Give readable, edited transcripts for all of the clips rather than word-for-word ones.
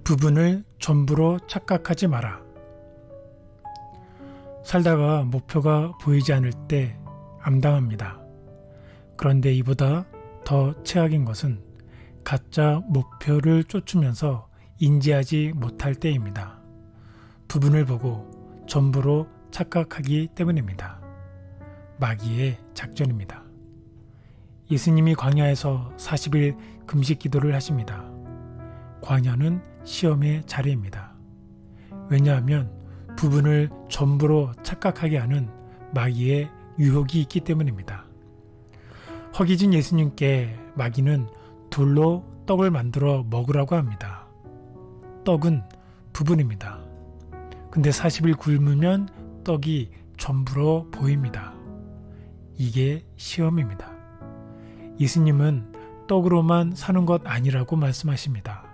부분을 전부로 착각하지 마라. 살다가 목표가 보이지 않을 때 암담합니다. 그런데 이보다 더 최악인 것은 가짜 목표를 쫓으면서 인지하지 못할 때입니다. 부분을 보고 전부로 착각하기 때문입니다. 마귀의 작전입니다. 예수님이 광야에서 40일 금식 기도를 하십니다. 광야는 시험의 자리입니다. 왜냐하면 부분을 전부로 착각하게 하는 마귀의 유혹이 있기 때문입니다. 허기진 예수님께 마귀는 돌로 떡을 만들어 먹으라고 합니다. 떡은 부분입니다. 근데 40일 굶으면 떡이 전부로 보입니다. 이게 시험입니다. 예수님은 떡으로만 사는 것 아니라고 말씀하십니다.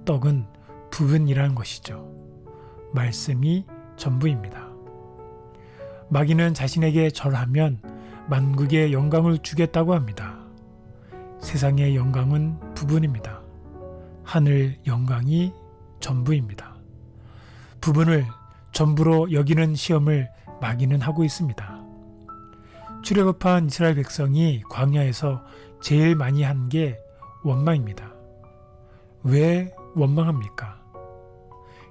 떡은 부분이라는 것이죠. 말씀이 전부입니다. 마귀는 자신에게 절하면 만국의 영광을 주겠다고 합니다. 세상의 영광은 부분입니다. 하늘 영광이 전부입니다. 부분을 전부로 여기는 시험을 마귀는 하고 있습니다. 출애굽한 이스라엘 백성이 광야에서 제일 많이 한 게 원망입니다. 왜 원망합니까?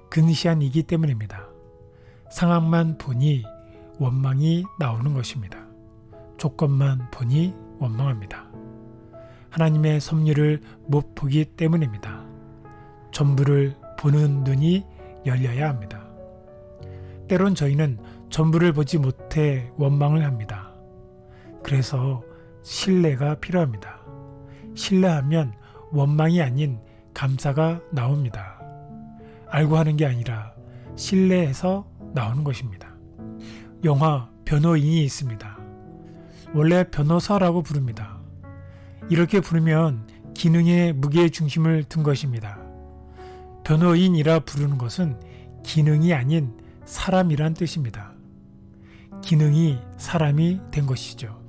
근시안이기 때문입니다. 상황만 보니 원망이 나오는 것입니다. 조건만 보니 원망합니다. 하나님의 섭리를 못 보기 때문입니다. 전부를 보는 눈이 열려야 합니다. 때론 저희는 전부를 보지 못해 원망을 합니다. 그래서 신뢰가 필요합니다. 신뢰하면 원망이 아닌 감사가 나옵니다. 알고 하는 게 아니라 신뢰해서 나오는 것입니다. 영화 변호인이 있습니다. 원래 변호사라고 부릅니다. 이렇게 부르면 기능에 무게 중심을 둔 것입니다. 변호인이라 부르는 것은 기능이 아닌 사람이란 뜻입니다. 기능이 사람이 된 것이죠.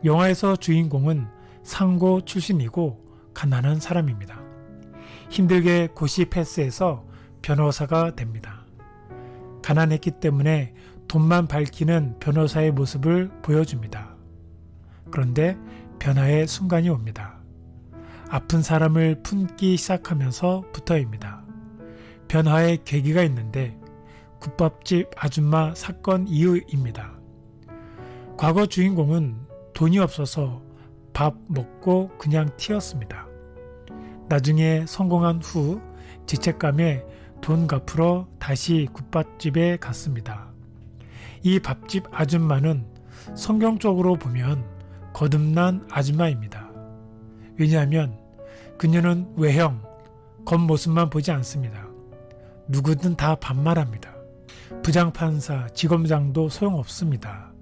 영화에서 주인공은 상고 출신이고 가난한 사람입니다. 힘들게 고시 패스해서 변호사가 됩니다. 가난했기 때문에 돈만 밝히는 변호사의 모습을 보여줍니다. 그런데 변화의 순간이 옵니다. 아픈 사람을 품기 시작하면서부터입니다. 변화의 계기가 있는데 국밥집 아줌마 사건 이후입니다. 과거 주인공은 돈이 없어서 밥 먹고 그냥 튀었습니다. 나중에 성공한 후 죄책감에 돈 갚으러 다시 국밥집에 갔습니다. 이 밥집 아줌마는 성경적으로 보면 거듭난 아줌마입니다. 왜냐하면 그녀는 외형, 겉모습만 보지 않습니다. 누구든 다 반말합니다. 부장판사, 지검장도 소용없습니다.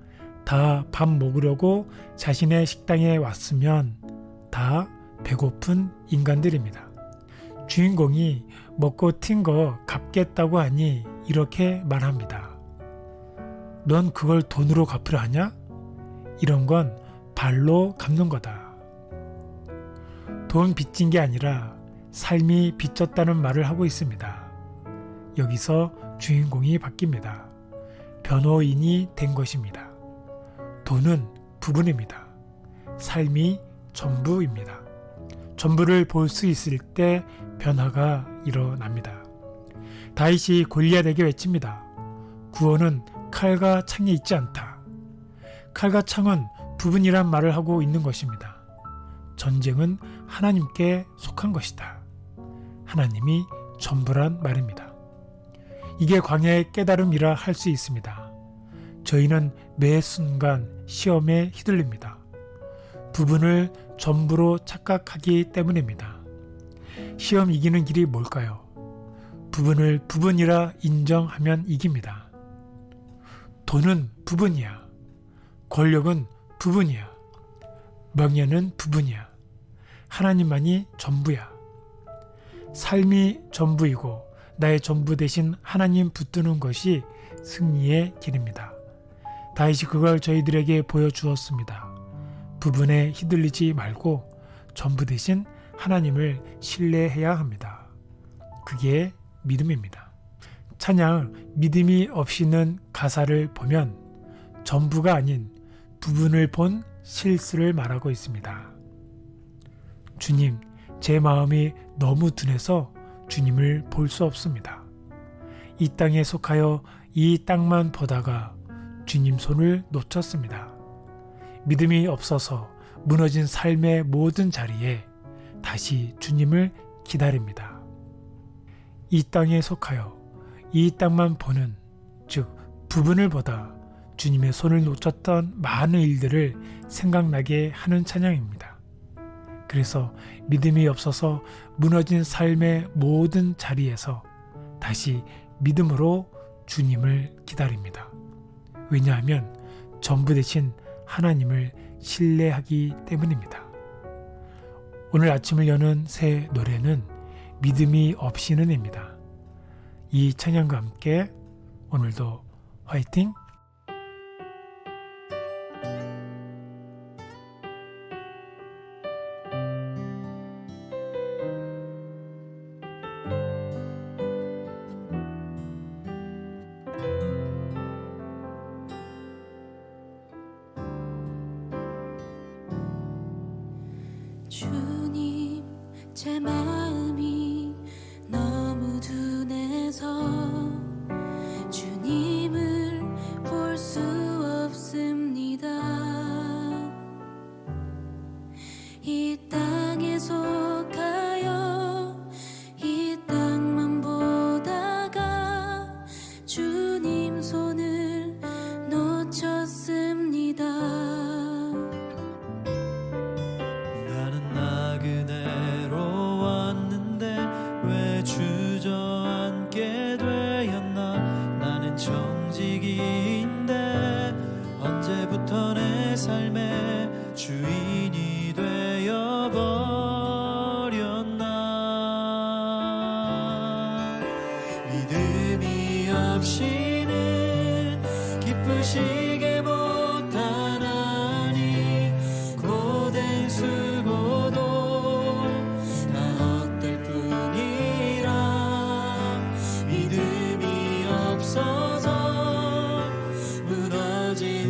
다 밥 먹으려고 자신의 식당에 왔으면 다 배고픈 인간들입니다. 주인공이 먹고 튄 거 갚겠다고 하니 이렇게 말합니다. 넌 그걸 돈으로 갚으려 하냐? 이런 건 발로 갚는 거다. 돈 빚진 게 아니라 삶이 빚졌다는 말을 하고 있습니다. 여기서 주인공이 바뀝니다. 변호인이 된 것입니다. 돈은 부분입니다. 삶이 전부입니다. 전부를 볼 수 있을 때 변화가 일어납니다. 다윗이 골리앗에게 외칩니다. 구원은 칼과 창에 있지 않다. 칼과 창은 부분이란 말을 하고 있는 것입니다. 전쟁은 하나님께 속한 것이다. 하나님이 전부란 말입니다. 이게 광야의 깨달음이라 할 수 있습니다. 저희는 매 순간 시험에 휘둘립니다. 부분을 전부로 착각하기 때문입니다. 시험 이기는 길이 뭘까요? 부분을 부분이라 인정하면 이깁니다. 돈은 부분이야. 권력은 부분이야. 명예는 부분이야. 하나님만이 전부야. 삶이 전부이고 나의 전부 대신 하나님 붙드는 것이 승리의 길입니다. 다윗이 그걸 저희들에게 보여주었습니다. 부분에 휘둘리지 말고 전부 대신 하나님을 신뢰해야 합니다. 그게 믿음입니다. 찬양 믿음이 없이는 가사를 보면 전부가 아닌 부분을 본 실수를 말하고 있습니다. 주님, 제 마음이 너무 둔해서 주님을 볼 수 없습니다. 이 땅에 속하여 이 땅만 보다가 주님 손을 놓쳤습니다. 믿음이 없어서 무너진 삶의 모든 자리에 다시 주님을 기다립니다. 이 땅에 속하여 이 땅만 보는, 즉 부분을 보다 주님의 손을 놓쳤던 많은 일들을 생각나게 하는 찬양입니다. 그래서 믿음이 없어서 무너진 삶의 모든 자리에서 다시 믿음으로 주님을 기다립니다. 왜냐하면 전부 되신 하나님을 신뢰하기 때문입니다. 오늘 아침을 여는 새 노래는 믿음이 없이는입니다. 이 찬양과 함께 오늘도 화이팅! 주님, 제 마음이 너무 둔해서 주님을 볼 수 없습니다. 이 땅에 속하여 이 땅만 보다가 주님 손을 놓쳤습니다. 그대로 왔는데 왜 주저앉게 되었나. 나는 정직인데 언제부터 내 삶의 주인이 되어버렸나. 믿음이 없이는 기쁘시게 못하나니 고된 수고도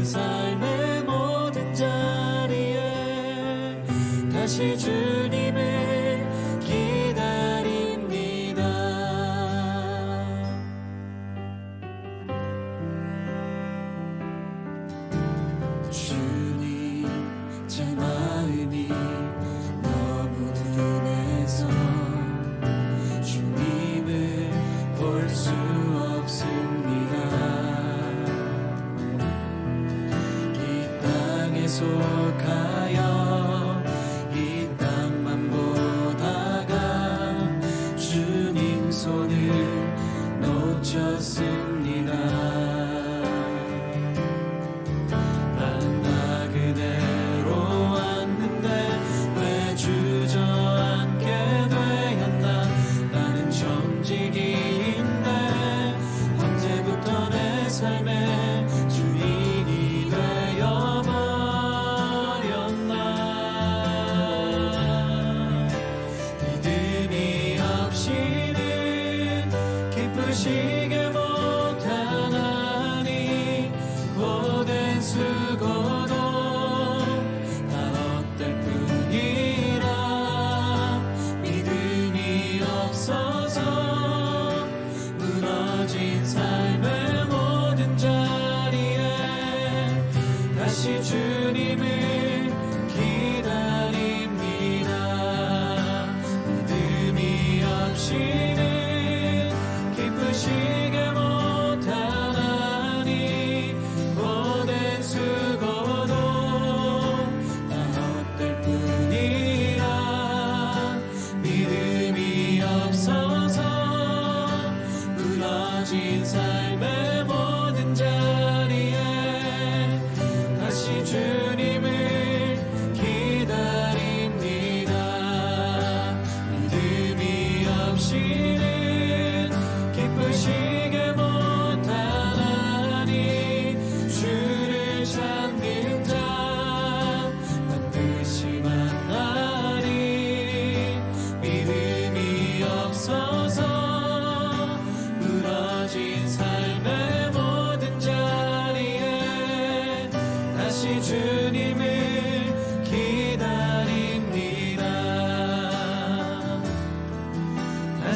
삶의 모든 자리에 다시 주님을 기다립니다. 주님, 제 마음이 너무 둔해서 주님을 볼 수 없습니다. 속하여 이 땅만 보다가 주님 손을 놓쳤습니다. 나는 나 그대로 왔는데 왜 주저앉게 되었나. 나는 정직인데 언제부터 내 삶의 주인이 되어버렸나. 기쁘시게 못하나니 고된 수고도 다 헛될 뿐이라. 믿음이 없어서 무너진 삶의 모든 자리에 다시 주님을 기다립니다. 믿음이 없이는 기쁘시게 못하나니 고된 수고도 다 헛될 뿐이라. 믿음이 없어서 무너진 삶의 모든 자리에 다시 주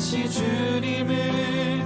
다시 주님을